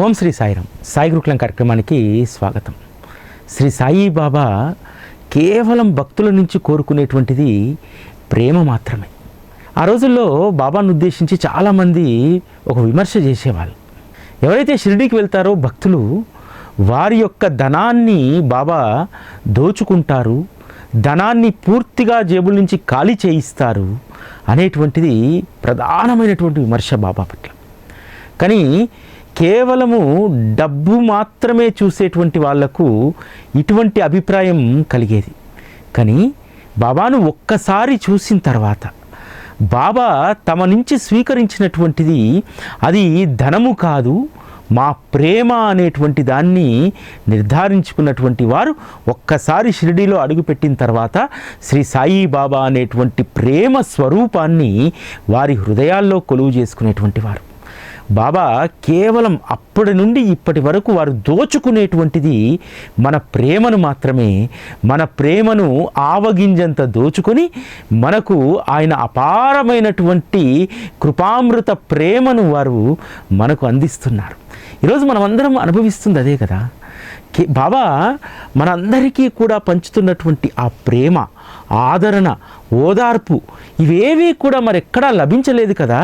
ఓం శ్రీ సాయిరామ్. సాయి గురుకులం కార్యక్రమానికి స్వాగతం. శ్రీ సాయి బాబా కేవలం భక్తుల నుంచి కోరుకునేటువంటిది ప్రేమ మాత్రమే. ఆ రోజుల్లో బాబాను ఉద్దేశించి చాలామంది ఒక విమర్శ చేసేవాళ్ళు. ఎవరైతే షిరిడీకి వెళ్తారో భక్తులు, వారి యొక్క ధనాన్ని బాబా దోచుకుంటారు, ధనాన్ని పూర్తిగా జేబుల నుంచి ఖాళీ చేయిస్తారు అనేటువంటిది ప్రధానమైనటువంటి విమర్శ బాబా పట్ల. కానీ కేవలము డబ్బు మాత్రమే చూసేటువంటి వాళ్లకు ఇటువంటి అభిప్రాయం కలిగేది. కానీ బాబాను ఒక్కసారి చూసిన తర్వాత బాబా తమ నుంచి స్వీకరించినటువంటిది అది ధనము కాదు, మా ప్రేమ అనేటువంటి దాన్ని నిర్ధారించుకున్నటువంటి వారు ఒక్కసారి షిరిడీలో అడుగుపెట్టిన తర్వాత శ్రీ సాయి బాబా అనేటువంటి ప్రేమ స్వరూపాన్ని వారి హృదయాల్లో కొలువు చేసుకునేటువంటి వారు. బాబా కేవలం అప్పటి నుండి ఇప్పటి వరకు వారు దోచుకునేటువంటిది మన ప్రేమను మాత్రమే. మన ప్రేమను ఆవగింజంత దోచుకొని మనకు ఆయన అపారమైనటువంటి కృపామృత ప్రేమను వారు మనకు అందిస్తున్నారు. ఈరోజు మనమందరం అనుభవిస్తుంది అదే కదా. బాబా మనందరికీ కూడా పంచుతున్నటువంటి ఆ ప్రేమ, ఆదరణ, ఓదార్పు ఇవేవీ కూడా మరెక్కడా లభించలేదు కదా.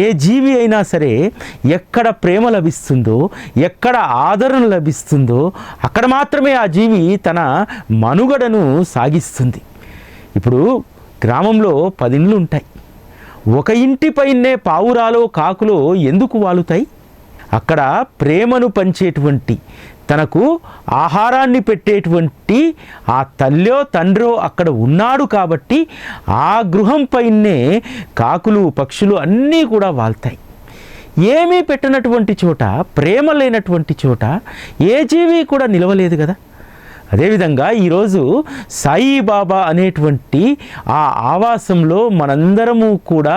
ఏ జీవి అయినా సరే ఎక్కడ ప్రేమ లభిస్తుందో, ఎక్కడ ఆదరణ లభిస్తుందో అక్కడ మాత్రమే ఆ జీవి తన మనుగడను సాగిస్తుంది. ఇప్పుడు గ్రామంలో 10 ఇండ్లు ఉంటాయి. ఒక ఇంటిపైనే పావురాలో కాకులో ఎందుకు వాలుతాయి? అక్కడ ప్రేమను పంచేటువంటి, తనకు ఆహారాన్ని పెట్టేటువంటి ఆ తల్లో తండ్రో అక్కడ ఉన్నాడు కాబట్టి ఆ గృహం పైనే కాకులు పక్షులు అన్నీ కూడా వాళ్తాయి. ఏమీ పెట్టనటువంటి చోట, ప్రేమ లేనటువంటి చోట ఏ జీవి కూడా నిలవలేదు కదా. అదేవిధంగా ఈరోజు సాయిబాబా అనేటువంటి ఆ ఆవాసంలో మనందరము కూడా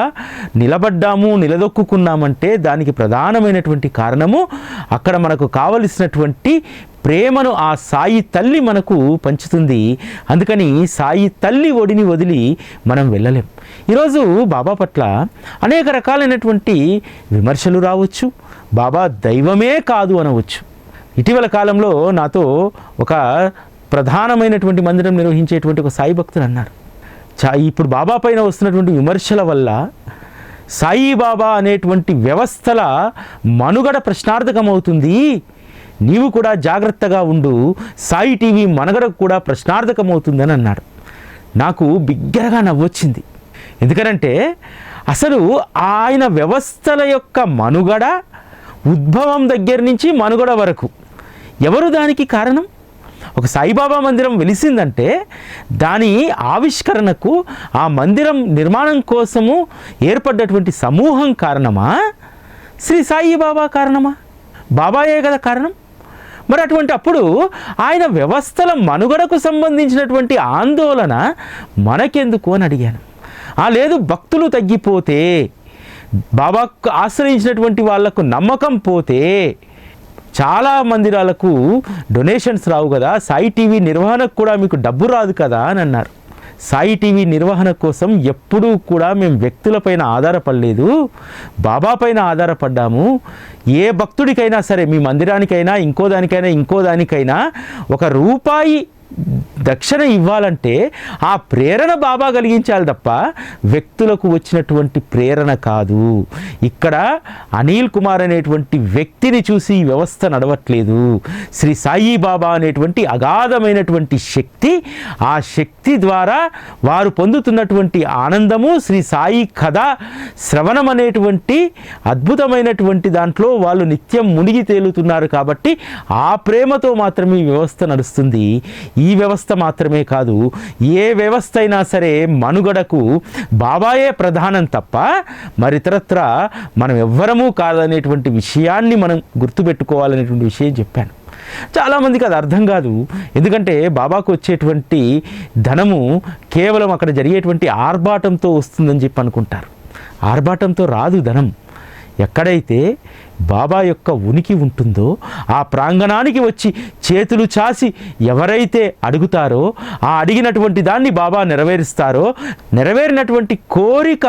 నిలబడ్డాము, నిలదొక్కున్నామంటే దానికి ప్రధానమైనటువంటి కారణము అక్కడ మనకు కావలసినటువంటి ప్రేమను ఆ సాయి తల్లి మనకు పంచుతుంది. అందుకని సాయి తల్లి ఒడిని వదిలి మనం వెళ్ళలేం. ఈరోజు బాబా పట్ల అనేక రకాలైనటువంటి విమర్శలు రావచ్చు, బాబా దైవమే కాదు అనవచ్చు. ఇటీవల కాలంలో నాతో ఒక ప్రధానమైనటువంటి మందిరం నిర్వహించేటువంటి ఒక సాయి భక్తులు అన్నారు, ఇప్పుడు బాబా పైన వస్తున్నటువంటి విమర్శల వల్ల సాయిబాబా అనేటువంటి వ్యవస్థల మనుగడ ప్రశ్నార్థకమవుతుంది, నీవు కూడా జాగ్రత్తగా ఉండు, సాయి టీవీ మనుగడ కూడా ప్రశ్నార్థకమవుతుందని అన్నాడు. నాకు బిగ్గరగా నవ్వొచ్చింది. ఎందుకనంటే అసలు ఆయన వ్యవస్థల యొక్క మనుగడ ఉద్భవం దగ్గర నుంచి మనుగడ వరకు ఎవరు దానికి కారణం? ఒక సాయిబాబా మందిరం వెలిసిందంటే దాని ఆవిష్కరణకు, ఆ మందిరం నిర్మాణం కోసము ఏర్పడ్డటువంటి సమూహం కారణమా? శ్రీ సాయిబాబా కారణమా? బాబాయే కదా కారణం. మరి అటువంటి అప్పుడు ఆయన వ్యవస్థల మనుగడకు సంబంధించినటువంటి ఆందోళన మనకెందుకు అని అడిగాను. లేదు, భక్తులు తగ్గిపోతే, బాబాకు ఆశ్రయించినటువంటి వాళ్లకు నమ్మకం పోతే చాలా మందిరాలకు డొనేషన్స్ రావు కదా, సాయి టీవీ నిర్వహణకు కూడా మీకు డబ్బు రాదు కదా అని అన్నారు. సాయి టీవీ నిర్వహణ కోసం ఎప్పుడూ కూడా మేము వ్యక్తులపైన ఆధారపడలేదు, బాబా పైన ఆధారపడ్డాము. ఏ భక్తుడికైనా సరే, మీ మందిరానికైనా ఇంకో దానికైనా ₹1 దక్షిణ ఇవ్వాలంటే ఆ ప్రేరణ బాబా కలిగించాలి తప్ప వ్యక్తులకు వచ్చినటువంటి ప్రేరణ కాదు. ఇక్కడ అనిల్ కుమార్ అనేటువంటి వ్యక్తిని చూసి ఈ వ్యవస్థ నడవట్లేదు. శ్రీ సాయి బాబా అనేటువంటి అగాధమైనటువంటి శక్తి, ఆ శక్తి ద్వారా వారు పొందుతున్నటువంటి ఆనందము, శ్రీ సాయి కథ శ్రవణం అనేటువంటి అద్భుతమైనటువంటి దాంట్లో వాళ్ళు నిత్యం మునిగి తేలుతున్నారు కాబట్టి ఆ ప్రేమతో మాత్రమే ఈ వ్యవస్థ నడుస్తుంది. ఈ వ్యవస్థ మాత్రమే కాదు, ఏ వ్యవస్థ అయినా సరే మనుగడకు బాబాయే ప్రధానం తప్ప మరితరత్ర మనం ఎవ్వరము కాదనేటువంటి విషయాన్ని మనం గుర్తుపెట్టుకోవాలనేటువంటి విషయం చెప్పాను. చాలామందికి అది అర్థం కాదు. ఎందుకంటే బాబాకు వచ్చేటువంటి ధనము కేవలం అక్కడ జరిగేటువంటి ఆర్భాటంతో వస్తుందని చెప్పి అనుకుంటారు. ఆర్భాటంతో రాదు ధనం. ఎక్కడైతే బాబా యొక్క ఉనికి ఉంటుందో ఆ ప్రాంగణానికి వచ్చి చేతులు చాసి ఎవరైతే అడుగుతారో ఆ అడిగినటువంటి దాన్ని బాబా నెరవేరుస్తారో, నెరవేరినటువంటి కోరిక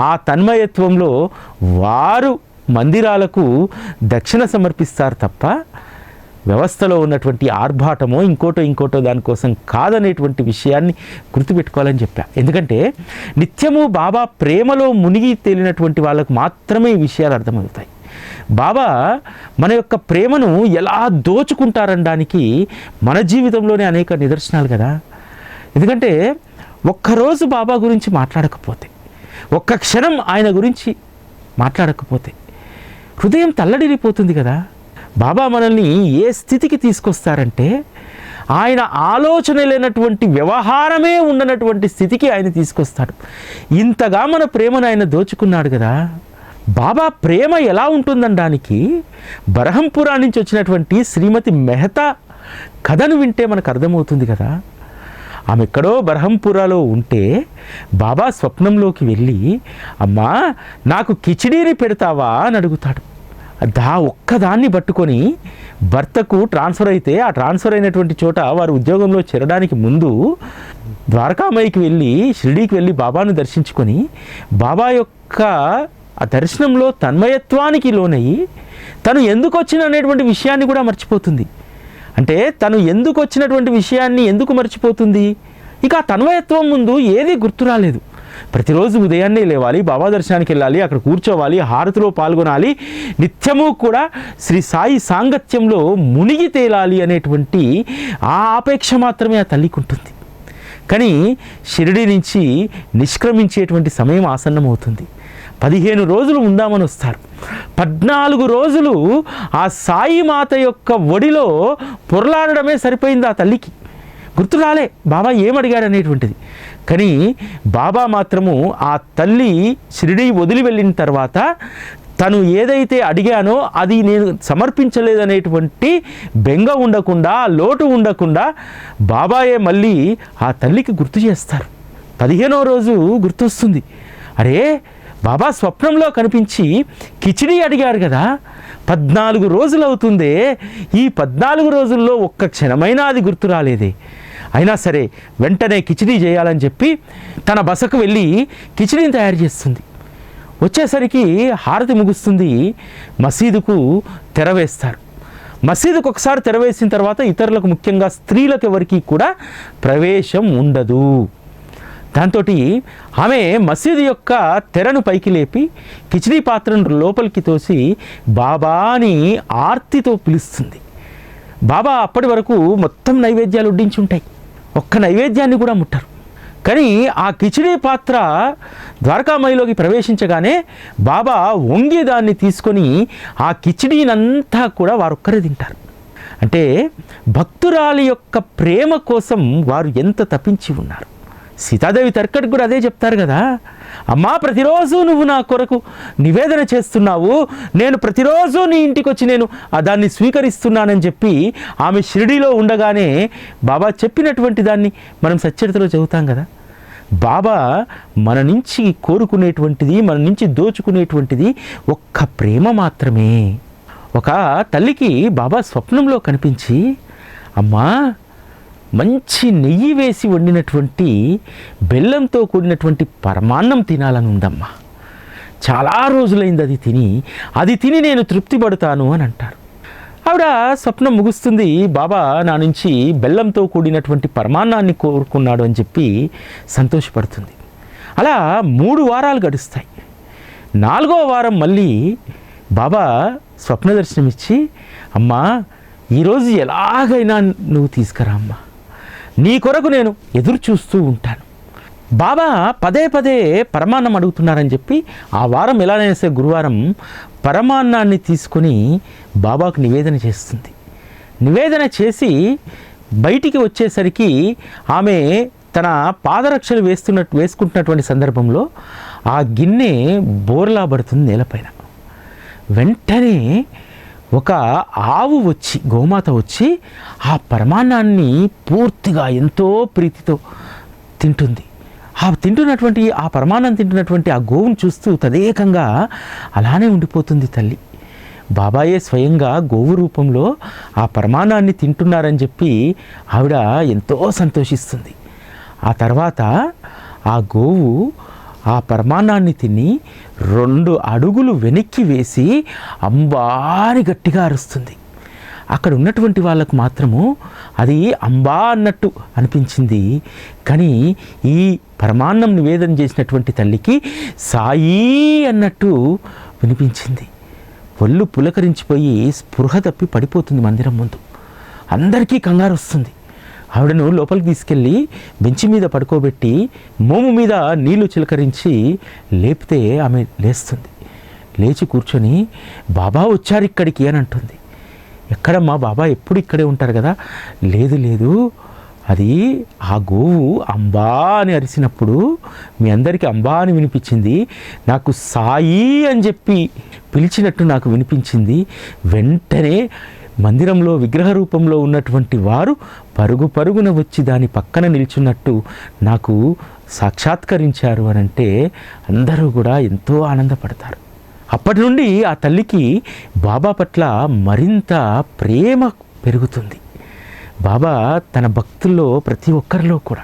ఆ తన్మయత్వంలో వారు మందిరాలకు దక్షిణ సమర్పిస్తారు తప్ప వ్యవస్థలో ఉన్నటువంటి ఆర్భాటమో ఇంకోటో దానికోసం కాదనేటువంటి విషయాన్ని గుర్తుపెట్టుకోవాలని చెప్పా. ఎందుకంటే నిత్యము బాబా ప్రేమలో మునిగి తేలినటువంటి వాళ్ళకు మాత్రమే ఈ విషయాలు అర్థమవుతాయి. బాబా మన యొక్క ప్రేమను ఎలా దోచుకుంటారనడానికి మన జీవితంలోనే అనేక నిదర్శనాలు కదా. ఎందుకంటే ఒక్కరోజు బాబా గురించి మాట్లాడకపోతే, ఒక్క క్షణం ఆయన గురించి మాట్లాడకపోతే హృదయం తల్లడిల్లిపోతుంది కదా. బాబా మనల్ని ఏ స్థితికి తీసుకొస్తారంటే ఆయన ఆలోచన లేనటువంటి వ్యవహారమే ఉండనటువంటి స్థితికి ఆయన తీసుకొస్తాడు. ఇంతగా మన ప్రేమను ఆయన దోచుకున్నాడు కదా. బాబా ప్రేమ ఎలా ఉంటుందనడానికి బరహంపురా నుంచి వచ్చినటువంటి శ్రీమతి మెహతా కథను వింటే మనకు అర్థమవుతుంది కదా. ఆమె ఎక్కడో బరహంపురాలో ఉంటే బాబా స్వప్నంలోకి వెళ్ళి, అమ్మా నాకు కిచిడీని పెడతావా అని అడుగుతాడు. ఒక్కదాన్ని పట్టుకొని భర్తకు ట్రాన్స్ఫర్ అయితే ఆ ట్రాన్స్ఫర్ అయినటువంటి చోట వారు ఉద్యోగంలో చేరడానికి ముందు ద్వారకామాయికి వెళ్ళి షిరిడీకి వెళ్ళి బాబాను దర్శించుకొని బాబా యొక్క ఆ దర్శనంలో తన్మయత్వానికి లోనయ్యి తను ఎందుకు వచ్చిన అనేటువంటి విషయాన్ని కూడా మర్చిపోతుంది. అంటే తను ఎందుకు వచ్చినటువంటి విషయాన్ని ఎందుకు మర్చిపోతుంది? ఇక ఆ తన్మయత్వం ముందు ఏది గుర్తు రాలేదు. ప్రతిరోజు ఉదయాన్నే లేవాలి, బాబా దర్శనానికి వెళ్ళాలి, అక్కడ కూర్చోవాలి, హారతిలో పాల్గొనాలి, నిత్యము కూడా శ్రీ సాయి సాంగత్యంలో మునిగి తేలాలి అనేటువంటి ఆ ఆపేక్ష మాత్రమే ఆ తల్లికి ఉంటుంది. కానీ షిరిడి నుంచి నిష్క్రమించేటువంటి సమయం ఆసన్నమవుతుంది. 15 రోజులు ఉందామని వస్తారు. 14 రోజులు ఆ సాయి మాత యొక్క ఒడిలో పొరలాడడమే సరిపోయింది ఆ తల్లికి. గుర్తు రాలే బాబా ఏమడిగాడు అనేటువంటిది. కానీ బాబా మాత్రము ఆ తల్లి షిరిడి వదిలి వెళ్ళిన తర్వాత తను ఏదైతే అడిగానో అది నేను సమర్పించలేదనేటువంటి బెంగ ఉండకుండా, లోటు ఉండకుండా బాబాయే మళ్ళీ ఆ తల్లికి గుర్తు చేస్తారు. 15వ రోజు గుర్తొస్తుంది. అరే బాబా స్వప్నంలో కనిపించి కిచిడి అడిగారు కదా, 14 రోజులు అవుతుందే, ఈ 14 రోజుల్లో ఒక్క క్షణమైనా అది గుర్తు రాలేదే. అయినా సరే వెంటనే కిచిడి చేయాలని చెప్పి తన బసకు వెళ్ళి కిచిడిని తయారు చేస్తుంది. వచ్చేసరికి హారతి ముగుస్తుంది, మసీదుకు తెరవేస్తారు. మసీదుకు ఒకసారి తెరవేసిన తర్వాత ఇతరులకు, ముఖ్యంగా స్త్రీలకు ఎవరికి కూడా ప్రవేశం ఉండదు. దాంతో ఆమె మసీదు యొక్క తెరను పైకి లేపి కిచిడి పాత్రను లోపలికి తోసి బాబాని ఆర్తితో పిలుస్తుంది. బాబా అప్పటి వరకు మొత్తం నైవేద్యాలు వడ్డించి ఉంటాయి, ఒక్క నైవేద్యాన్ని కూడా ముట్టరు. కానీ ఆ కిచిడి పాత్ర ద్వారకామాయిలోకి ప్రవేశించగానే బాబా వంగి దాన్ని తీసుకొని ఆ కిచిడీనంతా కూడా వారొక్కరే తింటారు. అంటే భక్తురాలి యొక్క ప్రేమ కోసం వారు ఎంత తప్పించి ఉన్నారు. సీతాదేవి తర్కడికి కూడా అదే చెప్తారు కదా, అమ్మా ప్రతిరోజు నువ్వు నా కొరకు నివేదన చేస్తున్నావు, నేను ప్రతిరోజు నీ ఇంటికి వచ్చి నేను దాన్ని స్వీకరిస్తున్నానని చెప్పి ఆమె షిరిడీలో ఉండగానే బాబా చెప్పినటువంటి దాన్ని మనం సచ్చరితలో చెబుతాం కదా. బాబా మన నుంచి కోరుకునేటువంటిది, మన నుంచి దోచుకునేటువంటిది ఒక్క ప్రేమ మాత్రమే. ఒక తల్లికి బాబా స్వప్నంలో కనిపించి, అమ్మా మంచి నెయ్యి వేసి వండినటువంటి బెల్లంతో కూడినటువంటి పరమాన్నం తినాలని ఉందమ్మా, చాలా రోజులైంది అది తిని నేను తృప్తి పడతాను అని అంటారు. ఆవిడ స్వప్నం ముగుస్తుంది. బాబా నా నుంచి బెల్లంతో కూడినటువంటి పరమాన్నాన్ని కోరుకున్నాడు అని చెప్పి సంతోషపడుతుంది. అలా 3 వారాలు గడుస్తాయి. 4వ వారం మళ్ళీ బాబా స్వప్న దర్శనమిచ్చి, అమ్మా ఈరోజు ఎలాగైనా నువ్వు తీసుకురా అమ్మా, నీ కొరకు నేను ఎదురు చూస్తూ ఉంటాను. బాబా పదే పరమాన్నం అడుగుతున్నారని చెప్పి ఆ వారం ఎలాగైనా సరే గురువారం పరమాన్నాన్ని తీసుకొని బాబాకు నివేదన చేస్తుంది. నివేదన చేసి బయటికి వచ్చేసరికి ఆమె తన పాదరక్షలు వేసుకుంటున్నటువంటి సందర్భంలో ఆ గిన్నె బోర్లా పడుతుంది నేలపైన. వెంటనే ఒక ఆవు వచ్చి, గోమాత వచ్చి ఆ పరమాన్నాన్ని పూర్తిగా ఎంతో ప్రీతితో తింటుంది. ఆ పరమాన్నం తింటున్నటువంటి ఆ గోవును చూస్తూ తదేకంగా అలానే ఉండిపోతుంది తల్లి. బాబాయే స్వయంగా గోవు రూపంలో ఆ పరమాన్నాన్ని తింటున్నారని చెప్పి ఆవిడ ఎంతో సంతోషిస్తుంది. ఆ తర్వాత ఆ గోవు ఆ పరమాన్నాన్ని తిని 2 అడుగులు వెనక్కి వేసి అంబాని గట్టిగా అరుస్తుంది. అక్కడ ఉన్నటువంటి వాళ్ళకు మాత్రము అది అంబా అన్నట్టు అనిపించింది. కానీ ఈ పరమాన్నం నివేదన చేసినటువంటి తల్లికి సాయి అన్నట్టు వినిపించింది. ఒళ్ళు పులకరించిపోయి స్పృహ తప్పి పడిపోతుంది మందిరం ముందు. అందరికీ కంగారు వస్తుంది. ఆవిడను లోపలికి తీసుకెళ్ళి బెంచి మీద పడుకోబెట్టి మోము మీద నీళ్లు చిలకరించి లేపితే ఆమె లేస్తుంది. లేచి కూర్చొని బాబా వచ్చారు ఇక్కడికి అని అంటుంది. ఎక్కడమ్మా, బాబా ఎప్పుడు ఇక్కడే ఉంటారు కదా. లేదు లేదు, అది ఆ గోవు అంబా అని అరిసినప్పుడు మీ అందరికీ అంబా అని వినిపించింది, నాకు సాయి అని చెప్పి పిలిచినట్టు నాకు వినిపించింది. వెంటనే మందిరంలో విగ్రహ రూపంలో ఉన్నటువంటి వారు పరుగు పరుగున వచ్చి దాని పక్కన నిల్చున్నట్టు నాకు సాక్షాత్కరించారు అని అంటే అందరూ కూడా ఎంతో ఆనందపడతారు. అప్పటి నుండి ఆ తల్లికి బాబా పట్ల మరింత ప్రేమ పెరుగుతుంది. బాబా తన భక్తుల్లో ప్రతి ఒక్కరిలో కూడా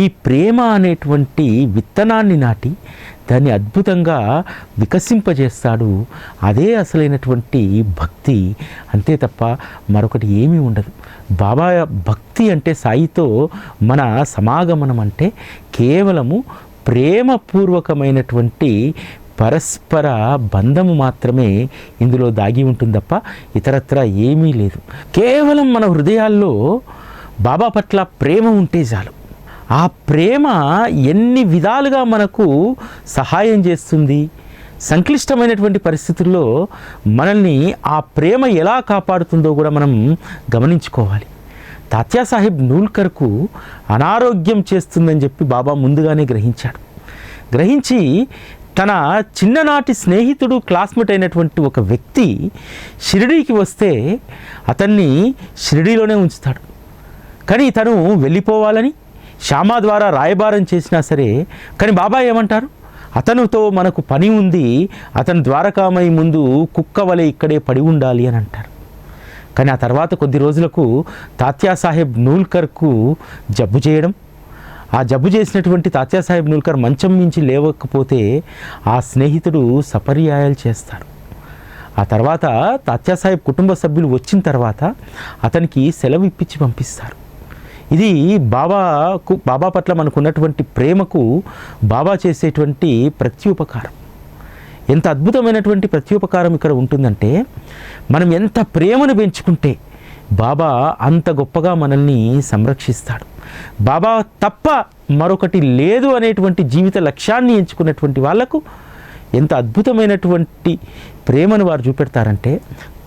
ఈ ప్రేమ అనేటువంటి విత్తనాన్ని నాటి దాన్ని అద్భుతంగా వికసింపజేస్తాడు. అదే అసలైనటువంటి భక్తి, అంతే తప్ప మరొకటి ఏమీ ఉండదు. బాబా భక్తి అంటే, సాయితో మన సమాగమనం అంటే కేవలము ప్రేమపూర్వకమైనటువంటి పరస్పర బంధము మాత్రమే ఇందులో దాగి ఉంటుంది తప్ప ఇతరత్రా ఏమీ లేదు. కేవలం మన హృదయాల్లో బాబా పట్ల ప్రేమ ఉంటే చాలు. ఆ ప్రేమ ఎన్ని విధాలుగా మనకు సహాయం చేస్తుంది. సంక్లిష్టమైనటువంటి పరిస్థితుల్లో మనల్ని ఆ ప్రేమ ఎలా కాపాడుతుందో కూడా మనం గమనించుకోవాలి. తాత్యాసాహెబ్ నూల్కర్కు అనారోగ్యం చేస్తుందని చెప్పి బాబా ముందుగానే గ్రహించాడు. గ్రహించి తన చిన్ననాటి స్నేహితుడు, క్లాస్మేట్ అయినటువంటి ఒక వ్యక్తి షిరిడీకి వస్తే అతన్ని షిరిడీలోనే ఉంచుతాడు. కానీ తను వెళ్ళిపోవాలని శ్యామా ద్వారా రాయబారం చేసినా సరే, కానీ బాబా ఏమంటారు, అతనితో మనకు పని ఉంది, అతను ద్వారకామై ముందు కుక్క వలె ఇక్కడే పడి ఉండాలి అని అంటారు. కానీ ఆ తర్వాత కొద్ది రోజులకు తాత్యాసాహెబ్ నూల్కర్కు జబ్బు చేయడం, ఆ జబ్బు చేసినటువంటి తాత్యాసాహెబ్ నూల్కర్ మంచం మించి లేవకపోతే ఆ స్నేహితుడు సపర్యాయాలు చేస్తారు. ఆ తర్వాత తాత్యాసాహెబ్ కుటుంబ సభ్యులు వచ్చిన తర్వాత అతనికి సెలవు ఇప్పించి పంపిస్తారు. ఇది బాబా పట్ల మనకున్నటువంటి ప్రేమకు బాబా చేసేటువంటి ప్రత్యుపకారం. ఎంత అద్భుతమైనటువంటి ప్రత్యుపకారం ఇక్కడ ఉంటుందంటే, మనం ఎంత ప్రేమను పెంచుకుంటే బాబా అంత గొప్పగా మనల్ని సంరక్షిస్తాడు. బాబా తప్ప మరొకటి లేదు అనేటువంటి జీవిత లక్ష్యాన్ని ఎంచుకున్నటువంటి వాళ్లకు ఎంత అద్భుతమైనటువంటి ప్రేమను వారు చూపెడతారంటే,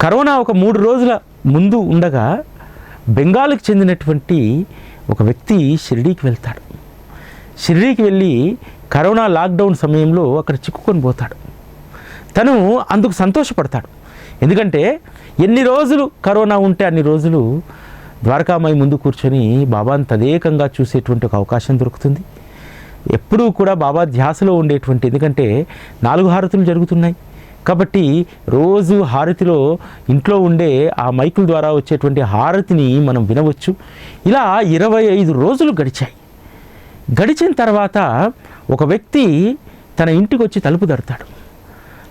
కరోనా ఒక 3 రోజుల ముందు ఉండగా బెంగాల్కి చెందినటువంటి ఒక వ్యక్తి షిరిడీకి వెళ్తాడు. షిరిడీకి వెళ్ళి కరోనా లాక్డౌన్ సమయంలో అక్కడ చిక్కుకొని పోతాడు. తను అందుకు సంతోషపడతాడు. ఎందుకంటే ఎన్ని రోజులు కరోనా ఉంటే అన్ని రోజులు ద్వారకామాయి ముందు కూర్చొని బాబాను తదేకంగా చూసేటువంటి ఒక అవకాశం దొరుకుతుంది. ఎప్పుడూ కూడా బాబా ధ్యాసలో ఉండేటువంటి, ఎందుకంటే 4 హారతులు జరుగుతున్నాయి కాబట్టి రోజు హారతిలో ఇంట్లో ఉండే ఆ మైకుల ద్వారా వచ్చేటువంటి హారతిని మనం వినవచ్చు. ఇలా 25 రోజులు గడిచాయి. గడిచిన తర్వాత ఒక వ్యక్తి తన ఇంటికి వచ్చి తలుపు తడతాడు.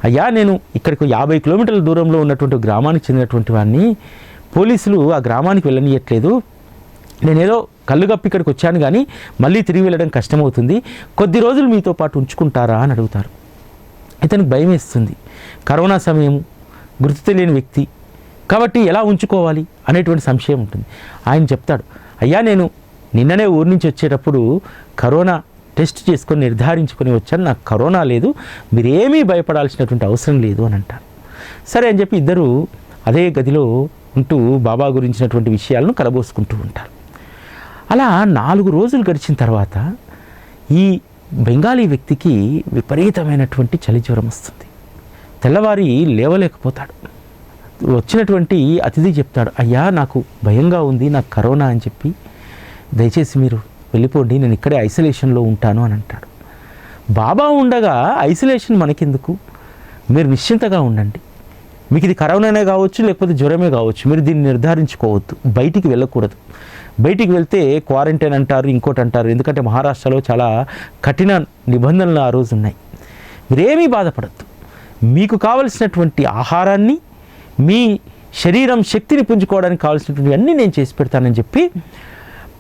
అయ్యా, నేను ఇక్కడికి 50 కిలోమీటర్ల దూరంలో ఉన్నటువంటి గ్రామానికి చెందినటువంటి వాడిని, పోలీసులు ఆ గ్రామానికి వెళ్ళనియట్లేదు, నేనేదో కళ్ళు కప్పి ఇక్కడికి వచ్చాను కానీ మళ్ళీ తిరిగి వెళ్ళడం కష్టమవుతుంది, కొద్ది రోజులు మీతో పాటు ఉంచుకుంటారా అని అడుగుతారు. ఇతనికి భయం వేస్తుంది. కరోనా సమయం, గుర్తు తెలియని వ్యక్తి కాబట్టి ఎలా ఉంచుకోవాలి అనేటువంటి సంశయం ఉంటుంది. ఆయన చెప్తాడు, అయ్యా నేను నిన్ననే ఊరి నుంచి వచ్చేటప్పుడు కరోనా టెస్ట్ చేసుకొని నిర్ధారించుకొని వచ్చాను, నాకు కరోనా లేదు, మీరేమీ భయపడాల్సినటువంటి అవసరం లేదు అని అంటారు. సరే అని చెప్పి ఇద్దరు అదే గదిలో ఉంటూ బాబా గురించినటువంటి విషయాలను కలబోసుకుంటూ ఉంటారు. అలా 4 రోజులు గడిచిన తర్వాత ఈ బెంగాలీ వ్యక్తికి విపరీతమైనటువంటి చలి జ్వరం వస్తుంది. తెల్లవారి లేవలేకపోతాడు. వచ్చినటువంటి అతిథి చెప్తాడు, అయ్యా నాకు భయంగా ఉంది, నాకు కరోనా అని చెప్పి, దయచేసి మీరు వెళ్ళిపోండి, నేను ఇక్కడే ఐసోలేషన్లో ఉంటాను అని అంటాడు. బాబా ఉండగా ఐసోలేషన్ మనకెందుకు, మీరు నిశ్చింతగా ఉండండి, మీకు ఇది కరోనానే కావచ్చు లేకపోతే జ్వరమే కావచ్చు, మీరు దీన్ని నిర్ధారించుకోవద్దు, బయటికి వెళ్ళకూడదు, బయటికి వెళ్తే క్వారంటైన్ అంటారు, ఇంకోటి అంటారు. ఎందుకంటే మహారాష్ట్రలో చాలా కఠిన నిబంధనలు ఆ రోజు ఉన్నాయి. మీరేమీ బాధపడద్దు. మీకు కావలసినటువంటి ఆహారాన్ని, మీ శరీరం శక్తిని పుంజుకోవడానికి కావాల్సినటువంటి అన్నీ నేను చేసి పెడతానని చెప్పి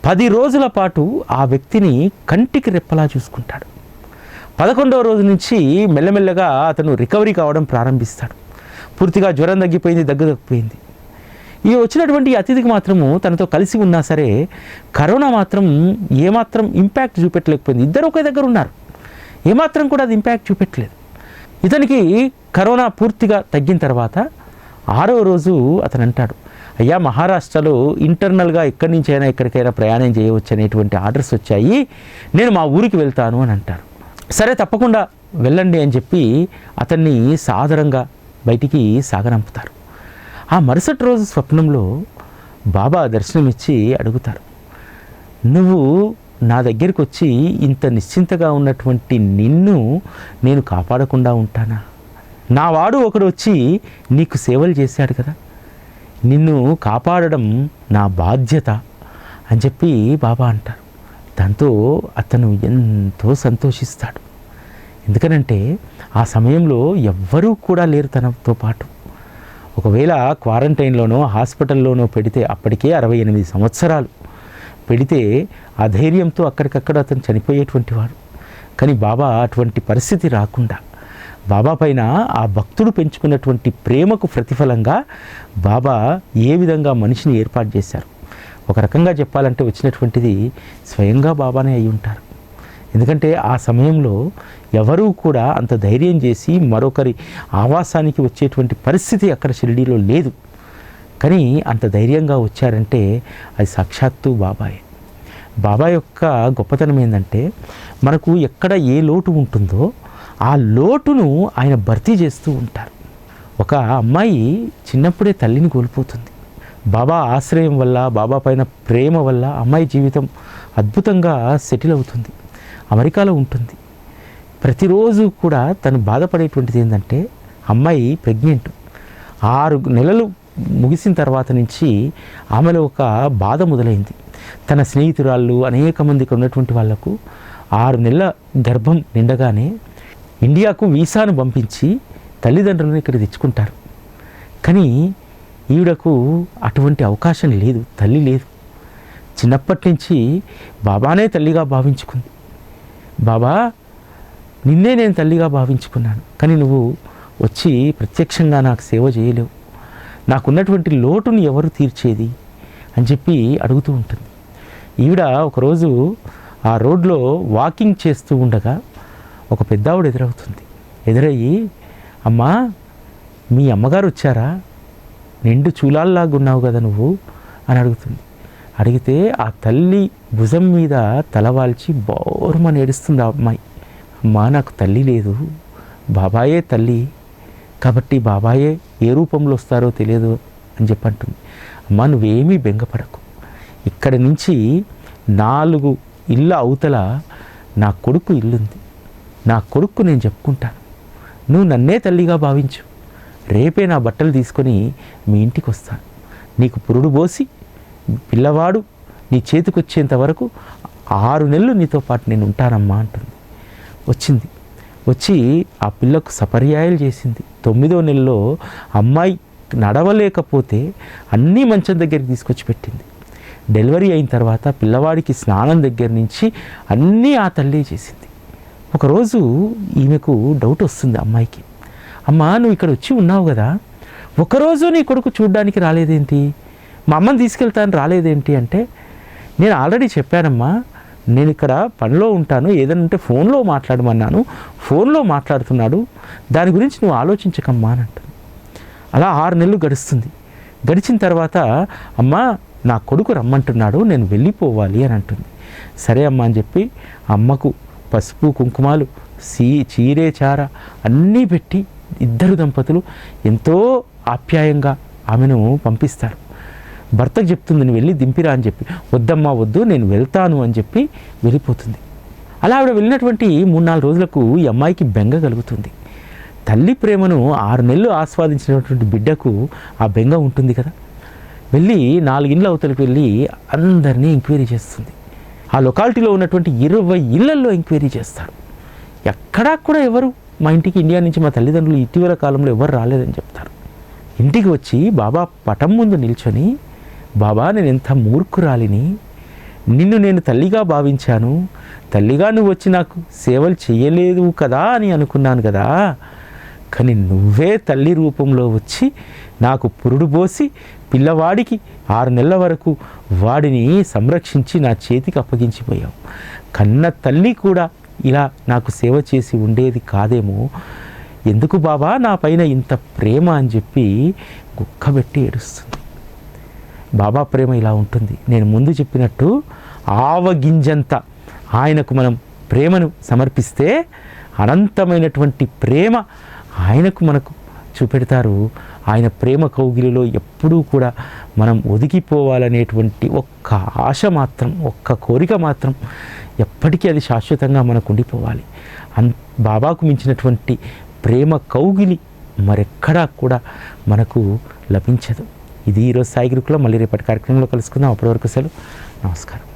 10 రోజుల పాటు ఆ వ్యక్తిని కంటికి రెప్పలా చూసుకుంటాడు. 11వ రోజు నుంచి మెల్లమెల్లగా అతను రికవరీ కావడం ప్రారంభిస్తాడు. పూర్తిగా జ్వరం తగ్గిపోయింది, దగ్గు తగ్గిపోయింది. ఈ వచ్చినటువంటి అతిథికి మాత్రము తనతో కలిసి ఉన్నా సరే కరోనా మాత్రం ఏమాత్రం ఇంపాక్ట్ చూపెట్టలేకపోయింది. ఇద్దరు ఒకే దగ్గర ఉన్నారు, ఏమాత్రం కూడా అది ఇంపాక్ట్ చూపెట్టలేదు. ఇతనికి కరోనా పూర్తిగా తగ్గిన తర్వాత 6వ రోజు అతను అంటాడు, అయ్యా మహారాష్ట్రలో ఇంటర్నల్గా ఎక్కడి నుంచైనా ఎక్కడికైనా ప్రయాణం చేయవచ్చు అనేటువంటి ఆర్డర్స్ వచ్చాయి, నేను మా ఊరికి వెళ్తాను అని అంటారు. సరే తప్పకుండా వెళ్ళండి అని చెప్పి అతన్ని సాదరంగా బయటికి సాగనంపుతారు. ఆ మరుసటి రోజు స్వప్నంలో బాబా దర్శనమిచ్చి అడుగుతారు, నువ్వు నా దగ్గరికి వచ్చి ఇంత నిశ్చింతగా ఉన్నటువంటి నిన్ను నేను కాపాడకుండా ఉంటానా? నా వాడు ఒకడు వచ్చి నీకు సేవలు చేశాడు కదా, నిన్ను కాపాడడం నా బాధ్యత అని చెప్పి బాబా అంటారు. దాంతో అతను ఎంతో సంతోషిస్తాడు. ఎందుకనంటే ఆ సమయంలో ఎవ్వరూ కూడా లేరు తనతో పాటు. ఒకవేళ క్వారంటైన్లోనో హాస్పిటల్లోనో పెడితే అప్పటికే 68 సంవత్సరాలు పెడితే ఆ ధైర్యంతో అక్కడికక్కడ అతను చనిపోయేటువంటి వాడు. కానీ బాబా అటువంటి పరిస్థితి రాకుండా బాబా పైన ఆ భక్తుడు పెంచుకున్నటువంటి ప్రేమకు ప్రతిఫలంగా బాబా ఏ విధంగా మనిషిని ఏర్పాటు చేశారు. ఒక రకంగా చెప్పాలంటే వచ్చినటువంటిది స్వయంగా బాబానే అయి ఉంటారు. ఎందుకంటే ఆ సమయంలో ఎవరూ కూడా అంత ధైర్యం చేసి మరొకరి ఆవాసానికి వచ్చేటువంటి పరిస్థితి అక్కడ షిరిడీలో లేదు. కానీ అంత ధైర్యంగా వచ్చారంటే అది సాక్షాత్తు బాబాయే. బాబా యొక్క గొప్పతనం ఏంటంటే మనకు ఎక్కడ ఏ లోటు ఉంటుందో ఆ లోటును ఆయన భర్తీ చేస్తూ ఉంటారు. ఒక అమ్మాయి చిన్నప్పుడే తల్లిని కోల్పోతుంది. బాబా ఆశ్రయం వల్ల, బాబా పైన ప్రేమ వల్ల అమ్మాయి జీవితం అద్భుతంగా సెటిల్ అవుతుంది. అమెరికాలో ఉంటుంది. ప్రతిరోజు కూడా తను బాధపడేటువంటిది ఏంటంటే అమ్మాయి ప్రెగ్నెంట్. 6 నెలలు ముగిసిన తర్వాత నుంచి ఆమెలో ఒక బాధ మొదలైంది. తన స్నేహితురాళ్ళు అనేక మందికి ఉన్నటువంటి వాళ్లకు 6 నెలల గర్భం నిండగానే ఇండియాకు వీసాను పంపించి తల్లిదండ్రులను ఇక్కడ తెచ్చుకుంటారు. కానీ ఈవిడకు అటువంటి అవకాశం లేదు, తల్లి లేదు. చిన్నప్పటి నుంచి బాబానే తల్లిగా భావించుకుంది. బాబా నిన్నే నేను తల్లిగా భావించుకున్నాను, కానీ నువ్వు వచ్చి ప్రత్యక్షంగా నాకు సేవ చేయలేవు, నాకున్నటువంటి లోటును ఎవరు తీర్చేది అని చెప్పి అడుగుతూ ఉంటుంది. ఈవిడ ఒకరోజు ఆ రోడ్లో వాకింగ్ చేస్తూ ఉండగా ఒక పెద్దావిడ ఎదురవుతుంది. ఎదురయ్యి, అమ్మా మీ అమ్మగారు వచ్చారా, నిండు చూలాల్లాగా ఉన్నావు కదా నువ్వు అని అడుగుతుంది. అడిగితే ఆ తల్లి భుజం మీద తలవాల్చి బోరుమని ఏడుస్తుంది ఆ అమ్మాయి. అమ్మా నాకు తల్లి లేదు, బాబాయే తల్లి, కాబట్టి బాబాయే ఏ రూపంలో వస్తారో తెలియదు అని చెప్పంటుంది. అమ్మా నువ్వేమీ బెంగపడకు, ఇక్కడి నుంచి 4 ఇళ్ళ అవతల నా కొడుకు ఇల్లుంది, నా కొడుకు నేను చెప్పుకుంటాను, నువ్వు నన్నే తల్లిగా భావించు, రేపే నా బట్టలు తీసుకొని మీ ఇంటికి వస్తాను, నీకు పురుడు పోసి పిల్లవాడు నీ చేతికి వచ్చేంత వరకు 6 నెలలు నీతో పాటు నేను ఉంటానమ్మా అంటుంది. వచ్చింది, వచ్చి ఆ పిల్లకు సపర్యాయాలు చేసింది. 9వ నెలలో అమ్మాయి నడవలేకపోతే అన్నీ మంచం దగ్గరికి తీసుకొచ్చి పెట్టింది. డెలివరీ అయిన తర్వాత పిల్లవాడికి స్నానం దగ్గర నుంచి అన్నీ ఆ తల్లి చేసింది. ఒకరోజు ఈమెకు డౌట్ వస్తుంది అమ్మాయికి, అమ్మా నువ్వు ఇక్కడ వచ్చి ఉన్నావు కదా, ఒకరోజు నీ కొడుకు చూడ్డానికి రాలేదేంటి, మా అమ్మని తీసుకెళ్తాను రాలేదేంటి అంటే, నేను ఆల్రెడీ చెప్పానమ్మా, నేను ఇక్కడ పనిలో ఉంటాను, ఏదైనా ఉంటే ఫోన్లో మాట్లాడమన్నాను, ఫోన్లో మాట్లాడుతున్నాడు, దాని గురించి నువ్వు ఆలోచించకమ్మా అని అంటుంది. అలా 6 నెలలు గడుస్తుంది. గడిచిన తర్వాత అమ్మా నా కొడుకు రమ్మంటున్నాడు, నేను వెళ్ళిపోవాలి అని అంటుంది. సరే అమ్మ అని చెప్పి అమ్మకు పసుపు కుంకుమాలు చీరే చార అన్నీ పెట్టి ఇద్దరు దంపతులు ఎంతో ఆప్యాయంగా ఆమెను పంపిస్తారు. భర్తకు చెప్తుంది, నేను వెళ్ళి దింపిరా అని చెప్పి. వద్దమ్మా వద్దు, నేను వెళ్తాను అని చెప్పి వెళ్ళిపోతుంది. అలా ఆవిడ వెళ్ళినటువంటి 3-4 రోజులకు ఈ అమ్మాయికి బెంగ కలుగుతుంది. తల్లి ప్రేమను 6 నెలలు ఆస్వాదించినటువంటి బిడ్డకు ఆ బెంగ ఉంటుంది కదా. వెళ్ళి 4 ఇండ్ల అవతలికి వెళ్ళి అందరినీ ఎంక్వైరీ చేస్తుంది. ఆ లొకాలిటీలో ఉన్నటువంటి 20 ఇళ్లల్లో ఎంక్వైరీ చేస్తారు. ఎక్కడా కూడా ఎవరు మా ఇంటికి ఇండియా నుంచి మా తల్లిదండ్రులు ఇటీవల కాలంలో ఎవరు రాలేదని చెప్తారు. ఇంటికి వచ్చి బాబా పటం ముందు నిల్చొని, బాబా నేను ఎంత మూర్ఖురాలిని, నిన్ను నేను తల్లిగా భావించాను, తల్లిగా నువ్వు వచ్చి నాకు సేవలు చేయలేదు కదా అని అనుకున్నాను కదా, కానీ నువ్వే తల్లి రూపంలో వచ్చి నాకు పురుడు పోసి పిల్లవాడికి 6 నెలల వరకు వాడిని సంరక్షించి నా చేతికి అప్పగించిపోయావు. కన్న తల్లి కూడా ఇలా నాకు సేవ చేసి ఉండేది కాదేమో, ఎందుకు బాబా నా పైన ఇంత ప్రేమ అని చెప్పి గుక్కబెట్టి ఏడుస్తుంది. బాబా ప్రేమ ఇలా ఉంటుంది. నేను ముందు చెప్పినట్టు ఆవగింజంత ఆయనకు మనం ప్రేమను సమర్పిస్తే అనంతమైనటువంటి ప్రేమ ఆయనకు మనకు చూపెడతారు. ఆయన ప్రేమ కౌగిలిలో ఎప్పుడూ కూడా మనం ఒదిగిపోవాలనేటువంటి ఒక్క ఆశ మాత్రం, ఒక్క కోరిక మాత్రం ఎప్పటికీ అది శాశ్వతంగా మనకు ఉండిపోవాలి. బాబాకు మించినటువంటి ప్రేమ కౌగిలి మరెక్కడా కూడా మనకు లభించదు. ఇది ఈరోజు సాయి గురుకులం. మళ్ళీ రేపటి కార్యక్రమంలో కలుసుకుందాం. అప్పటి వరకు సెలవు. నమస్కారం.